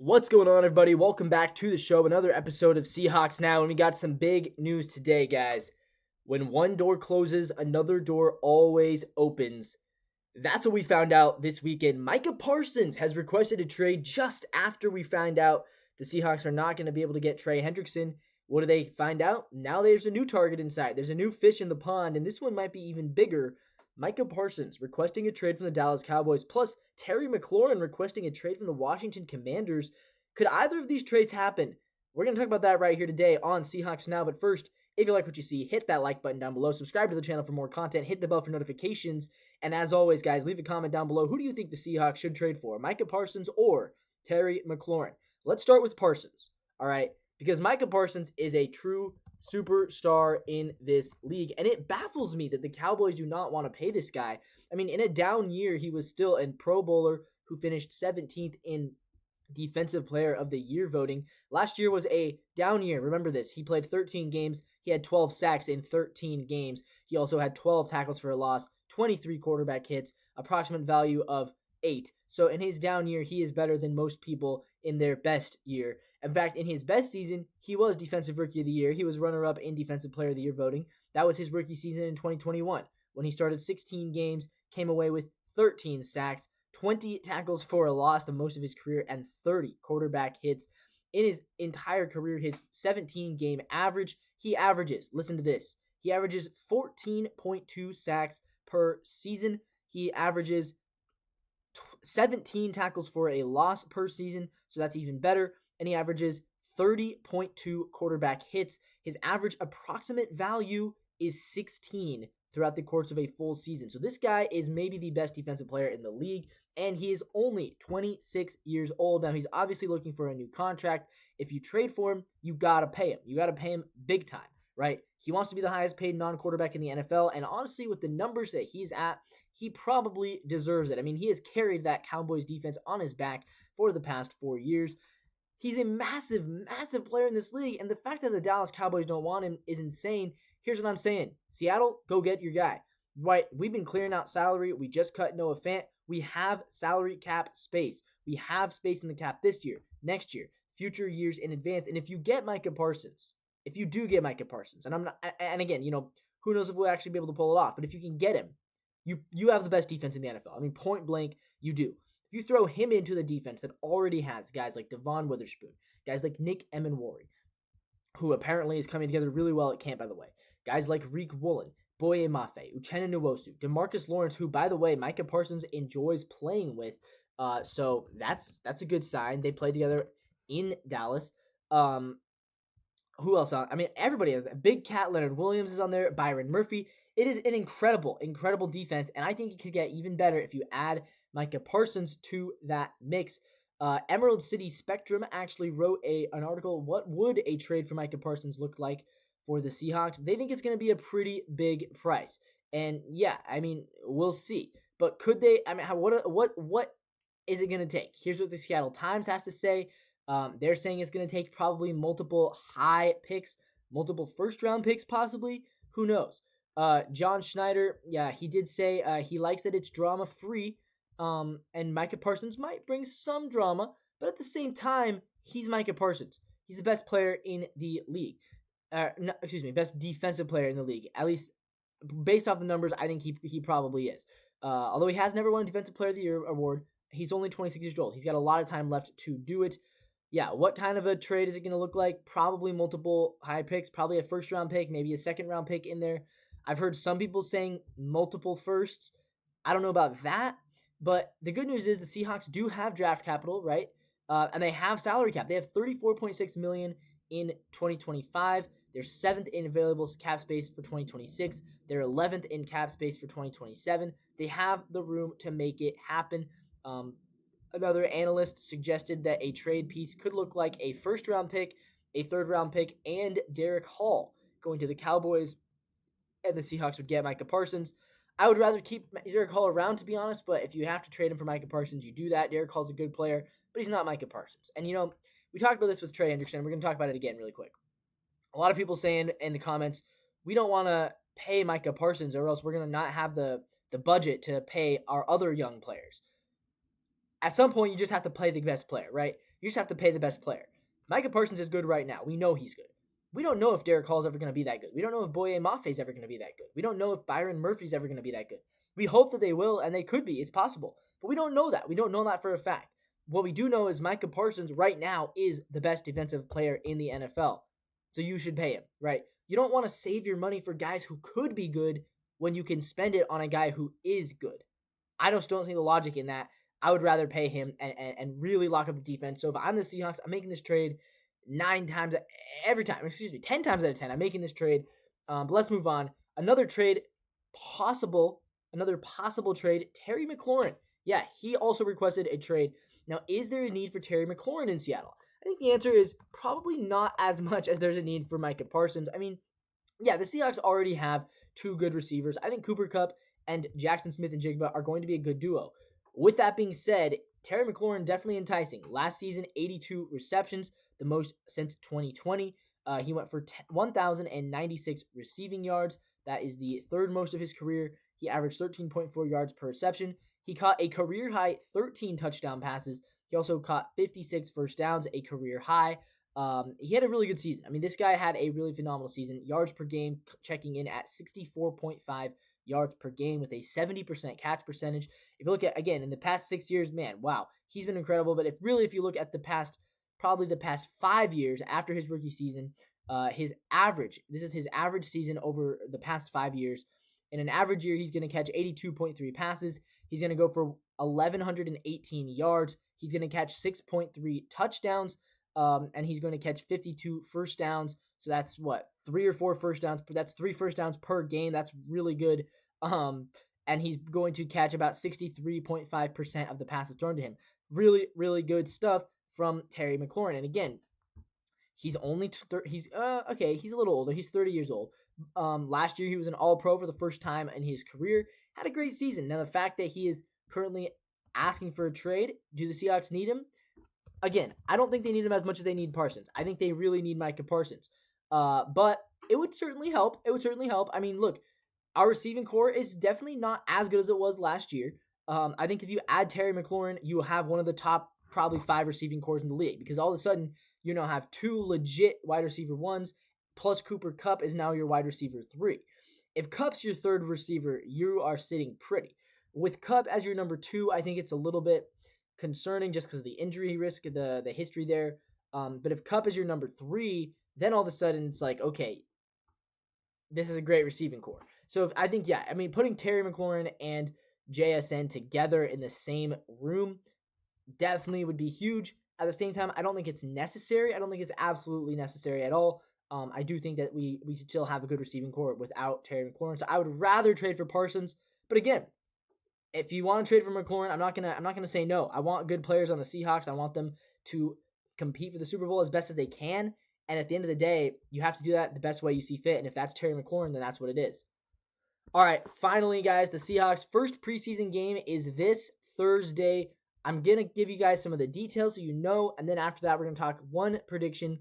What's going on, everybody? Welcome back to the show. Another episode of Seahawks Now, and we got some big news today, guys. When one door closes, another door always opens. That's what we found out this weekend. Micah Parsons has requested a trade just after we find out the Seahawks are not going to be able to get Trey Hendrickson. What do they find out? Now there's a new target in sight. There's a new fish in the pond, and this one might be even bigger. Micah Parsons requesting a trade from the Dallas Cowboys, plus Terry McLaurin requesting a trade from the Washington Commanders. Could either of these trades happen? We're going to talk about that right here today on Seahawks Now. But first, if you like what you see, hit that like button down below. Subscribe to the channel for more content. Hit the bell for notifications. And as always, guys, leave a comment down below. Who do you think the Seahawks should trade for? Micah Parsons or Terry McLaurin? Let's start with Parsons, all right? Because Micah Parsons is a true superstar in this league. And it baffles me that the Cowboys do not want to pay this guy. I mean, in a down year, he was still a Pro Bowler who finished 17th in Defensive Player of the Year voting. Last year was a down year. Remember this. He played 13 games. He had 12 sacks in 13 games. He also had 12 tackles for a loss, 23 quarterback hits, approximate value of 8. So in his down year, he is better than most people in their best year. In fact, in his best season, he was Defensive Rookie of the Year. He was runner-up in Defensive Player of the Year voting. That was his rookie season in 2021 when he started 16 games, came away with 13 sacks, 20 tackles for a loss, the most of his career, and 30 quarterback hits. In his entire career, his 17-game average, he averages, listen to this, he averages 14.2 sacks per season. He averages 17 tackles for a loss per season, so that's even better. And he averages 30.2 quarterback hits. His average approximate value is 16 throughout the course of a full season. So this guy is maybe the best defensive player in the league, and he is only 26 years old. Now, he's obviously looking for a new contract. If you trade for him, you got to pay him. You got to pay him big time, right? He wants to be the highest paid non-quarterback in the NFL, and honestly, with the numbers that he's at, he probably deserves it. I mean, he has carried that Cowboys defense on his back for the past 4 years. He's a massive, massive player in this league, and the fact that the Dallas Cowboys don't want him is insane. Here's what I'm saying. Seattle, go get your guy. Right, we've been clearing out salary. We just cut Noah Fant. We have salary cap space. We have space in the cap this year, next year, future years in advance. And if you get Micah Parsons, if you do get Micah Parsons, and again, who knows if we'll actually be able to pull it off, but if you can get him, you have the best defense in the NFL. I mean, point blank, you do. If you throw him into the defense that already has guys like Devon Witherspoon, guys like Nick Emenwari, who apparently is coming together really well at camp, by the way, guys like Reek Woolen, Boye Mafe, Uchenna Nwosu, DeMarcus Lawrence, who, by the way, Micah Parsons enjoys playing with. So that's a good sign. They played together in Dallas. Who else on? I mean, everybody. Big Cat Leonard Williams is on there. Byron Murphy. It is an incredible, incredible defense, and I think it could get even better if you add Micah Parsons to that mix. Emerald City Spectrum actually wrote an article, what would a trade for Micah Parsons look like for the Seahawks? They think it's going to be a pretty big price. And yeah, I mean, we'll see. But could they, I mean, what is it going to take? Here's what the Seattle Times has to say. They're saying it's going to take probably multiple high picks, multiple first-round picks possibly. Who knows? John Schneider, yeah, he did say he likes that it's drama-free. And Micah Parsons might bring some drama, but at the same time, he's Micah Parsons. He's the best player in the league. Best defensive player in the league. At least based off the numbers, I think he probably is. Although he has never won a Defensive Player of the Year award, he's only 26 years old. He's got a lot of time left to do it. Yeah, what kind of a trade is it going to look like? Probably multiple high picks, probably a first-round pick, maybe a second-round pick in there. I've heard some people saying multiple firsts. I don't know about that. But the good news is the Seahawks do have draft capital, right? And they have salary cap. They have $34.6 million in 2025. They're 7th in available cap space for 2026. They're 11th in cap space for 2027. They have the room to make it happen. Another analyst suggested that a trade piece could look like a first-round pick, a third-round pick, and Derek Hall going to the Cowboys, and the Seahawks would get Micah Parsons. I would rather keep Derek Hall around, to be honest, but if you have to trade him for Micah Parsons, you do that. Derek Hall's a good player, but he's not Micah Parsons. And, we talked about this with Trey Hendrickson. We're going to talk about it again really quick. A lot of people saying in the comments, we don't want to pay Micah Parsons or else we're going to not have the budget to pay our other young players. At some point, you just have to play the best player, right? You just have to pay the best player. Micah Parsons is good right now. We know he's good. We don't know if Derek Hall is ever going to be that good. We don't know if Boye Mafe is ever going to be that good. We don't know if Byron Murphy's ever going to be that good. We hope that they will, and they could be. It's possible. But we don't know that. We don't know that for a fact. What we do know is Micah Parsons right now is the best defensive player in the NFL. So you should pay him, right? You don't want to save your money for guys who could be good when you can spend it on a guy who is good. I just don't see the logic in that. I would rather pay him and really lock up the defense. So if I'm the Seahawks, I'm making this trade 10 times out of 10. I'm making this trade. But let's move on. Another possible trade, Terry McLaurin. Yeah, he also requested a trade. Now, is there a need for Terry McLaurin in Seattle? I think the answer is probably not as much as there's a need for Micah Parsons. I mean, yeah, the Seahawks already have two good receivers. I think Cooper Kupp and Jackson Smith-Njigba are going to be a good duo. With that being said, Terry McLaurin definitely enticing. Last season, 82 receptions, the most since 2020. He went for 1,096 receiving yards. That is the third most of his career. He averaged 13.4 yards per reception. He caught a career-high 13 touchdown passes. He also caught 56 first downs, a career high. He had a really good season. I mean, this guy had a really phenomenal season. Yards per game checking in at 64.5 yards per game with a 70% catch percentage. If you look at, again, in the past 6 years, man, wow, he's been incredible. But if you look at the past 5 years after his rookie season, this is his average season over the past 5 years. In an average year, he's going to catch 82.3 passes. He's going to go for 1,118 yards. He's going to catch 6.3 touchdowns, and he's going to catch 52 first downs. So that's 3 or 4 first downs. That's 3 first downs per game. That's really good. And he's going to catch about 63.5% of the passes thrown to him. Really, really good stuff from Terry McLaurin. And again, he's only he's a little older. He's 30 years old. Last year he was an All-Pro for the first time in his career. Had a great season. Now the fact that he is currently asking for a trade, do the Seahawks need him? Again, I don't think they need him as much as they need Parsons. I think they really need Micah Parsons. But it would certainly help. I mean, look, our receiving core is definitely not as good as it was last year. I think if you add Terry McLaurin, you will have one of the top probably 5 receiving cores in the league, because all of a sudden you now have 2 legit wide receiver 1s, plus Cooper Kupp is now your wide receiver 3. If Kupp's your third receiver, you are sitting pretty. With Kupp as your number 2, I think it's a little bit concerning just because of the injury risk, the history there. But if Kupp is your number 3, then all of a sudden it's like, okay, this is a great receiving core. So putting Terry McLaurin and JSN together in the same room definitely would be huge. At the same time, I don't think it's necessary. I don't think it's absolutely necessary at all. I do think that we still have a good receiving core without Terry McLaurin. So I would rather trade for Parsons. But again, if you want to trade for McLaurin, I'm not gonna say no. I want good players on the Seahawks. I want them to compete for the Super Bowl as best as they can. And at the end of the day, you have to do that the best way you see fit. And if that's Terry McLaurin, then that's what it is. All right, finally, guys, the Seahawks' first preseason game is this Thursday. I'm going to give you guys some of the details so you know. And then after that, we're going to talk one prediction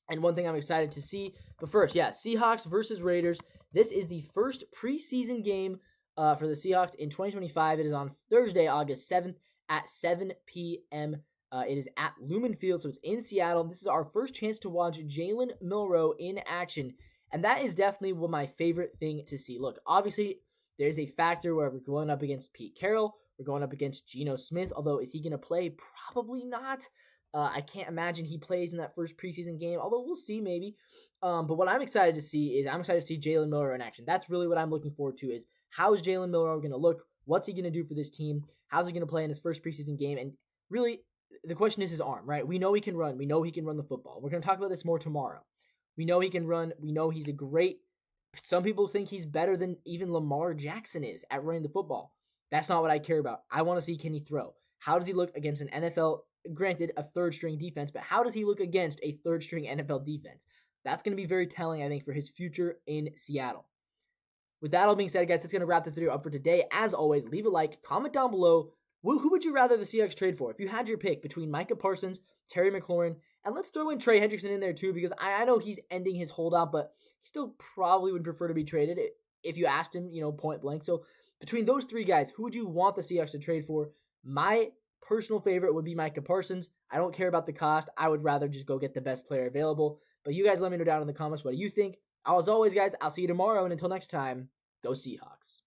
and one thing I'm excited to see. But first, Seahawks versus Raiders. This is the first preseason game for the Seahawks in 2025. It is on Thursday, August 7th at 7 p.m. It is at Lumen Field, so it's in Seattle. This is our first chance to watch Jalen Milroe in action, and that is definitely my favorite thing to see. Look, obviously, there's a factor where we're going up against Pete Carroll. We're going up against Geno Smith, although is he going to play? Probably not. I can't imagine he plays in that first preseason game, although we'll see maybe. But what I'm excited to see is Jalen Milroe in action. That's really what I'm looking forward to, is how is Jalen Milroe going to look? What's he going to do for this team? How's he going to play in his first preseason game? And really, the question is his arm, right? We know he can run. We know he can run the football. We're going to talk about this more tomorrow. We know he can run. We know he's a great – some people think he's better than even Lamar Jackson is at running the football. That's not what I care about. I want to see, can he throw? How does he look against an NFL – granted, a third-string defense, but how does he look against a third-string NFL defense? That's going to be very telling, I think, for his future in Seattle. With that all being said, guys, that's going to wrap this video up for today. As always, leave a like, comment down below. Who would you rather the Seahawks trade for? If you had your pick between Micah Parsons, Terry McLaurin, and let's throw in Trey Hendrickson in there too, because I know he's ending his holdout, but he still probably would prefer to be traded if you asked him, point blank. So between those 3 guys, who would you want the Seahawks to trade for? My personal favorite would be Micah Parsons. I don't care about the cost. I would rather just go get the best player available. But you guys let me know down in the comments what do you think. As always, guys, I'll see you tomorrow. And until next time, go Seahawks.